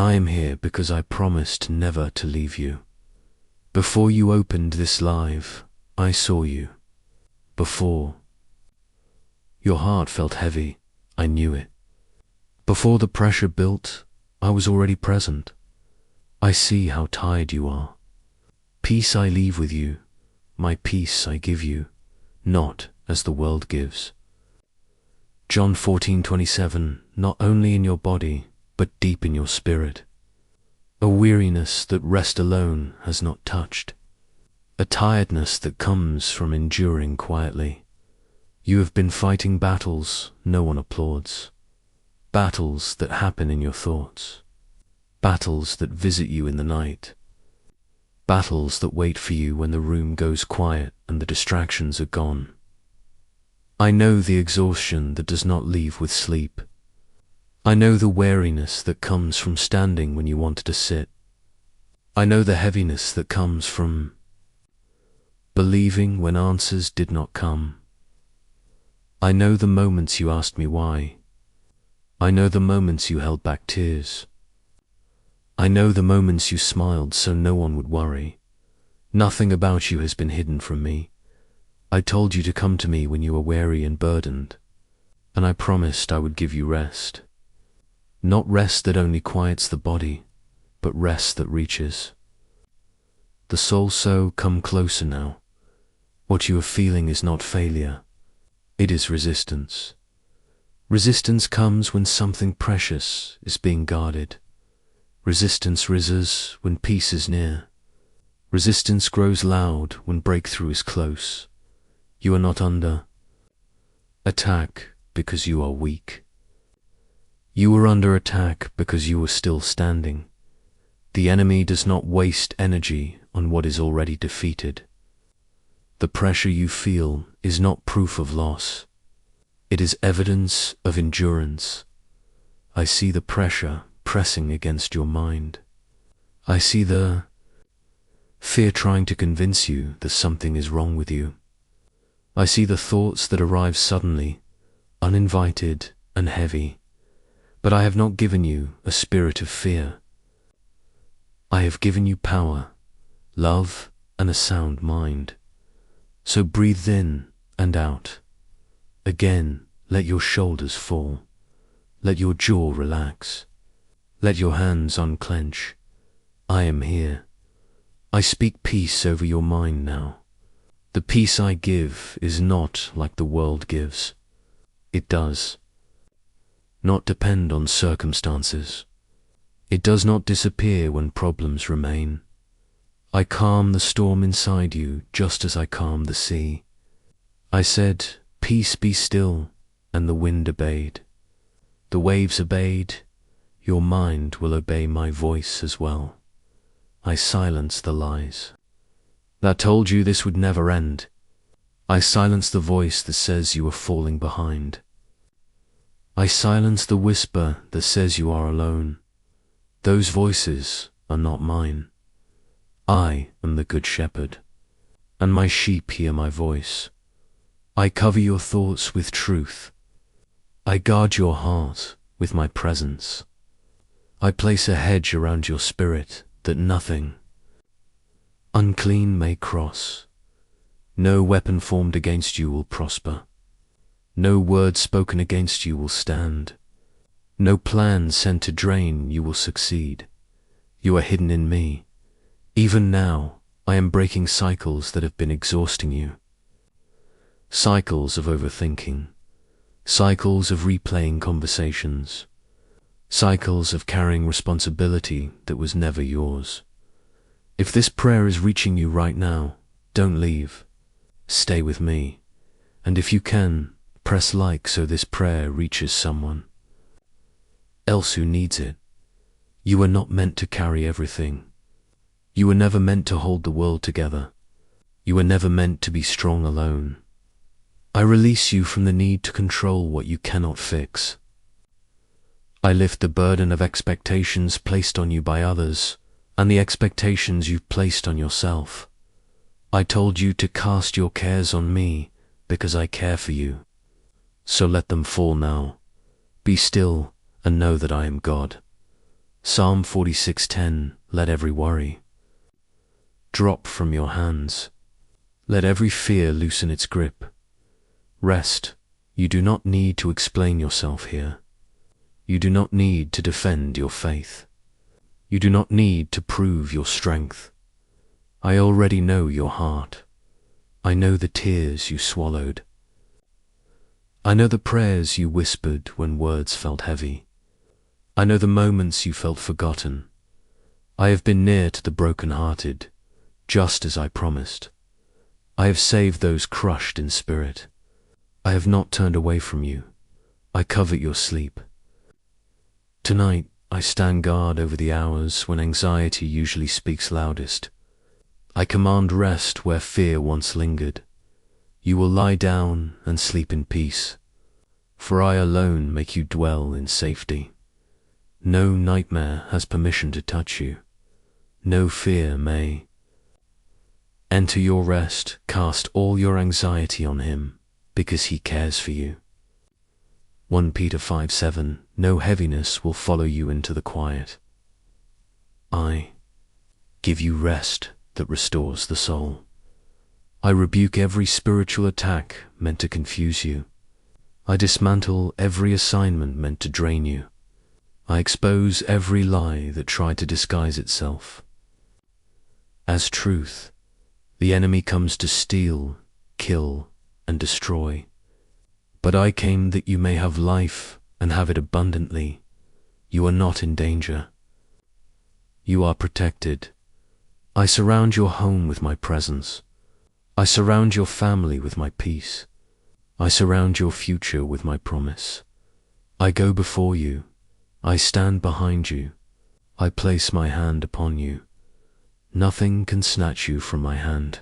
I am here because I promised never to leave you. Before you opened this live, I saw you. Before your heart felt heavy, I knew it. Before the pressure built, I was already present. I see how tired you are. Peace I leave with you, my peace I give you, not as the world gives. John 14:27, not only in your body, but deep in your spirit. A weariness that rest alone has not touched. A tiredness that comes from enduring quietly. You have been fighting battles no one applauds. Battles that happen in your thoughts. Battles that visit you in the night. Battles that wait for you when the room goes quiet and the distractions are gone. I know the exhaustion that does not leave with sleep. I know the weariness that comes from standing when you wanted to sit. I know the heaviness that comes from believing when answers did not come. I know the moments you asked me why. I know the moments you held back tears. I know the moments you smiled so no one would worry. Nothing about you has been hidden from me. I told you to come to me when you were weary and burdened, and I promised I would give you rest. Not rest that only quiets the body, but rest that reaches. The soul so come closer now. What you are feeling is not failure. It is resistance. Resistance comes when something precious is being guarded. Resistance rises when peace is near. Resistance grows loud when breakthrough is close. You are not under attack because you are weak. You were under attack because you were still standing. The enemy does not waste energy on what is already defeated. The pressure you feel is not proof of loss. It is evidence of endurance. I see the pressure pressing against your mind. I see the fear trying to convince you that something is wrong with you. I see the thoughts that arrive suddenly, uninvited and heavy. But I have not given you a spirit of fear. I have given you power, love, and a sound mind. So breathe in and out. Again, let your shoulders fall. Let your jaw relax. Let your hands unclench. I am here. I speak peace over your mind now. The peace I give is not like the world gives. It does not depend on circumstances. It does not disappear when problems remain. I calm the storm inside you just as I calm the sea. I said, peace be still, and the wind obeyed. The waves obeyed. Your mind will obey my voice as well. I silenced the lies that told you this would never end. I silenced the voice that says you are falling behind. I silence the whisper that says you are alone. Those voices are not mine. I am the good shepherd, and my sheep hear my voice. I cover your thoughts with truth. I guard your heart with my presence. I place a hedge around your spirit that nothing unclean may cross. No weapon formed against you will prosper. No word spoken against you will stand. No plan sent to drain you will succeed. You are hidden in me. Even now, I am breaking cycles that have been exhausting you. Cycles of overthinking. Cycles of replaying conversations. Cycles of carrying responsibility that was never yours. If this prayer is reaching you right now, don't leave. Stay with me. And if you can, press like so this prayer reaches someone else who needs it. You are not meant to carry everything. You were never meant to hold the world together. You were never meant to be strong alone. I release you from the need to control what you cannot fix. I lift the burden of expectations placed on you by others and the expectations you've placed on yourself. I told you to cast your cares on me because I care for you. So let them fall now. Be still and know that I am God. Psalm 46:10, let every worry drop from your hands. Let every fear loosen its grip. Rest. You do not need to explain yourself here. You do not need to defend your faith. You do not need to prove your strength. I already know your heart. I know the tears you swallowed. I know the prayers you whispered when words felt heavy. I know the moments you felt forgotten. I have been near to the broken-hearted, just as I promised. I have saved those crushed in spirit. I have not turned away from you. I covet your sleep. Tonight, I stand guard over the hours when anxiety usually speaks loudest. I command rest where fear once lingered. You will lie down and sleep in peace, for I alone make you dwell in safety. No nightmare has permission to touch you. No fear may. Enter your rest, cast all your anxiety on him, because he cares for you. 1 Peter 5:7, no heaviness will follow you into the quiet. I give you rest that restores the soul. I rebuke every spiritual attack meant to confuse you. I dismantle every assignment meant to drain you. I expose every lie that tried to disguise itself as truth. The enemy comes to steal, kill, and destroy. But I came that you may have life and have it abundantly. You are not in danger. You are protected. I surround your home with my presence. I surround your family with my peace. I surround your future with my promise. I go before you. I stand behind you. I place my hand upon you. Nothing can snatch you from my hand.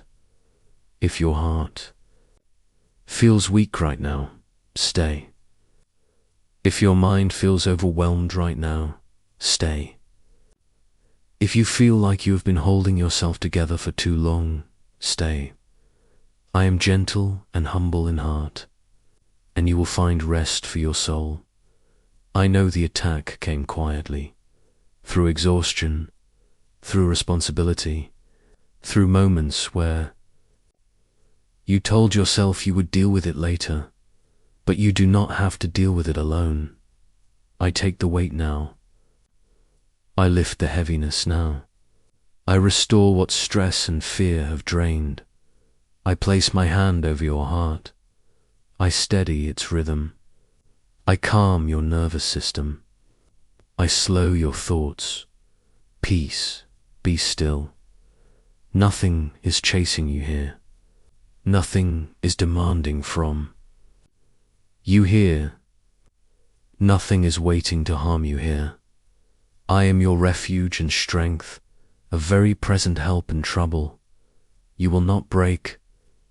If your heart feels weak right now, stay. If your mind feels overwhelmed right now, stay. If you feel like you have been holding yourself together for too long, stay. I am gentle and humble in heart, and you will find rest for your soul. I know the attack came quietly, through exhaustion, through responsibility, through moments where you told yourself you would deal with it later, but you do not have to deal with it alone. I take the weight now. I lift the heaviness now. I restore what stress and fear have drained. I place my hand over your heart. I steady its rhythm. I calm your nervous system. I slow your thoughts. Peace, be still. Nothing is chasing you here. Nothing is demanding from you here. Nothing is waiting to harm you here. I am your refuge and strength, a very present help in trouble. You will not break.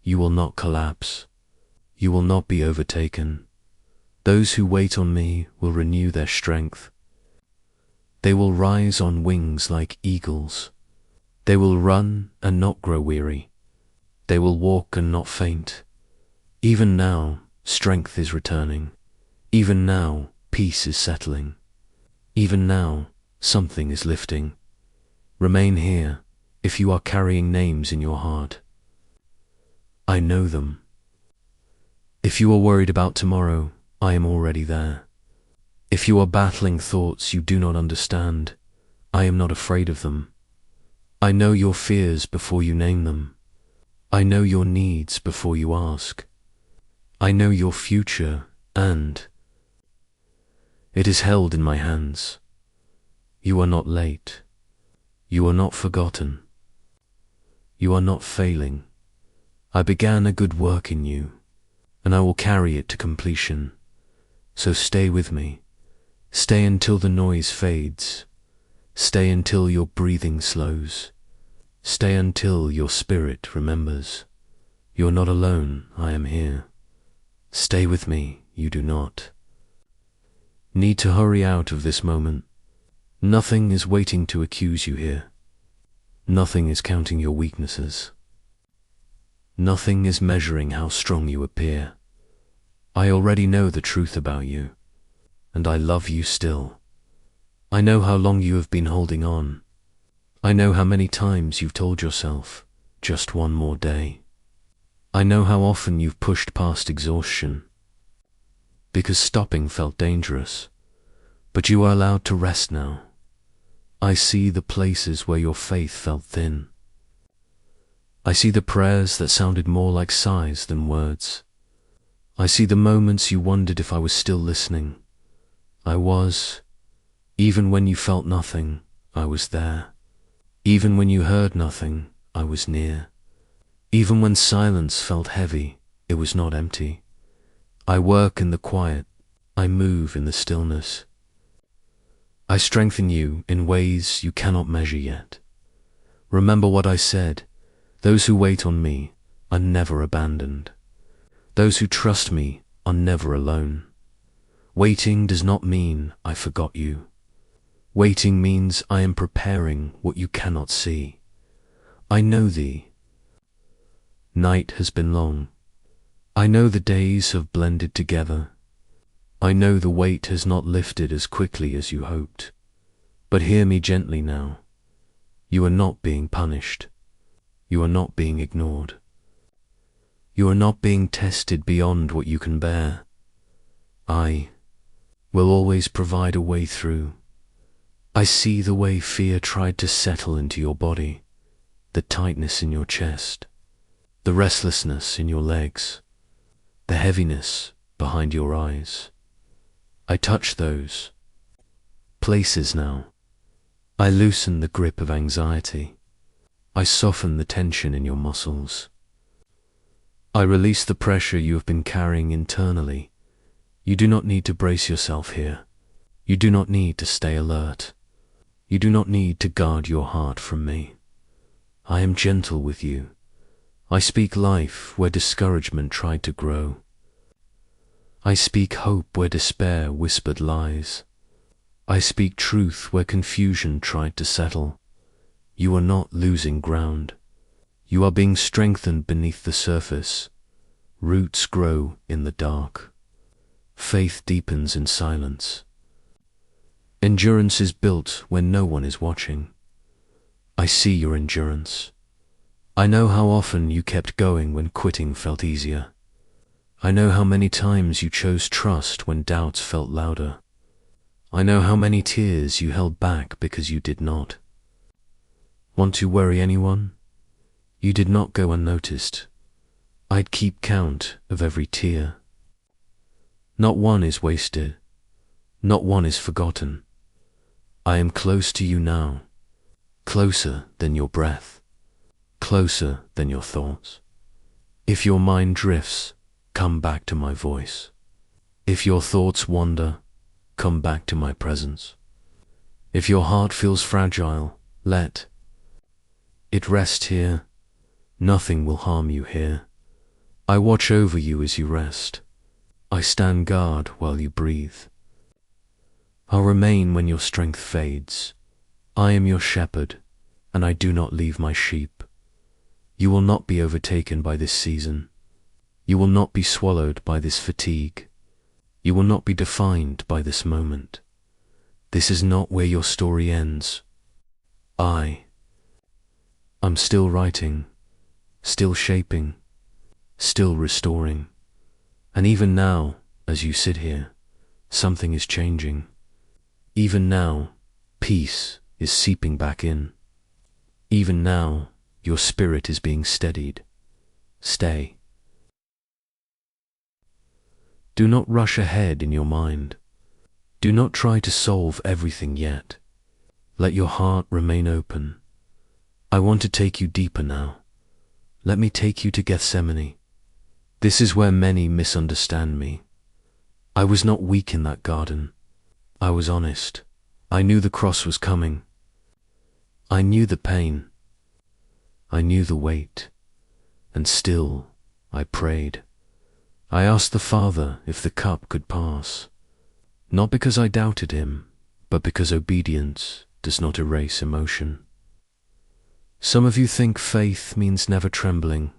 You will not collapse. You will not be overtaken. Those who wait on me will renew their strength. They will rise on wings like eagles. They will run and not grow weary. They will walk and not faint. Even now, strength is returning. Even now, peace is settling. Even now, something is lifting. Remain here if you are carrying names in your heart. I know them. If you are worried about tomorrow, I am already there. If you are battling thoughts you do not understand, I am not afraid of them. I know your fears before you name them. I know your needs before you ask. I know your future, and it is held in my hands. You are not late. You are not forgotten. You are not failing. I began a good work in you, and I will carry it to completion. So stay with me. Stay until the noise fades. Stay until your breathing slows. Stay until your spirit remembers. You're not alone, I am here. Stay with me, you do not need to hurry out of this moment. Nothing is waiting to accuse you here. Nothing is counting your weaknesses. Nothing is measuring how strong you appear. I already know the truth about you, and I love you still. I know how long you have been holding on. I know how many times you've told yourself, just one more day. I know how often you've pushed past exhaustion, because stopping felt dangerous. But you are allowed to rest now. I see the places where your faith felt thin. I see the prayers that sounded more like sighs than words. I see the moments you wondered if I was still listening. I was. Even when you felt nothing, I was there. Even when you heard nothing, I was near. Even when silence felt heavy, it was not empty. I work in the quiet. I move in the stillness. I strengthen you in ways you cannot measure yet. Remember what I said. Those who wait on me are never abandoned. Those who trust me are never alone. Waiting does not mean I forgot you. Waiting means I am preparing what you cannot see. I know thee. Night has been long. I know the days have blended together. I know the weight has not lifted as quickly as you hoped. But hear me gently now. You are not being punished. You are not being ignored. You are not being tested beyond what you can bear. I will always provide a way through. I see the way fear tried to settle into your body, the tightness in your chest, the restlessness in your legs, the heaviness behind your eyes. I touch those places now. I loosen the grip of anxiety. I soften the tension in your muscles. I release the pressure you have been carrying internally. You do not need to brace yourself here. You do not need to stay alert. You do not need to guard your heart from me. I am gentle with you. I speak life where discouragement tried to grow. I speak hope where despair whispered lies. I speak truth where confusion tried to settle. You are not losing ground. You are being strengthened beneath the surface. Roots grow in the dark. Faith deepens in silence. Endurance is built when no one is watching. I see your endurance. I know how often you kept going when quitting felt easier. I know how many times you chose trust when doubts felt louder. I know how many tears you held back because you did not want to worry anyone. You did not go unnoticed. I'd keep count of every tear. Not one is wasted. Not one is forgotten. I am close to you now, closer than your breath, closer than your thoughts. If your mind drifts, come back to my voice. If your thoughts wander, come back to my presence. If your heart feels fragile, let it rest here. Nothing will harm you here. I watch over you as you rest. I stand guard while you breathe. I'll remain when your strength fades. I am your shepherd, and I do not leave my sheep. You will not be overtaken by this season. You will not be swallowed by this fatigue. You will not be defined by this moment. This is not where your story ends. I'm still writing, still shaping, still restoring. And even now, as you sit here, something is changing. Even now, peace is seeping back in. Even now, your spirit is being steadied. Stay. Do not rush ahead in your mind. Do not try to solve everything yet. Let your heart remain open. I want to take you deeper now. Let me take you to Gethsemane. This is where many misunderstand me. I was not weak in that garden. I was honest. I knew the cross was coming. I knew the pain. I knew the weight. And still, I prayed. I asked the Father if the cup could pass. Not because I doubted him, but because obedience does not erase emotion. Some of you think faith means never trembling.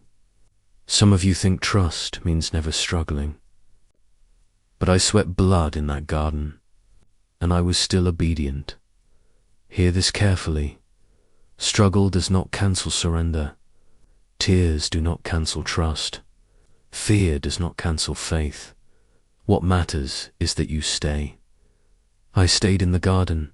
Some of you think trust means never struggling. But I sweat blood in that garden, and I was still obedient. Hear this carefully. Struggle does not cancel surrender. Tears do not cancel trust. Fear does not cancel faith. What matters is that you stay. I stayed in the garden,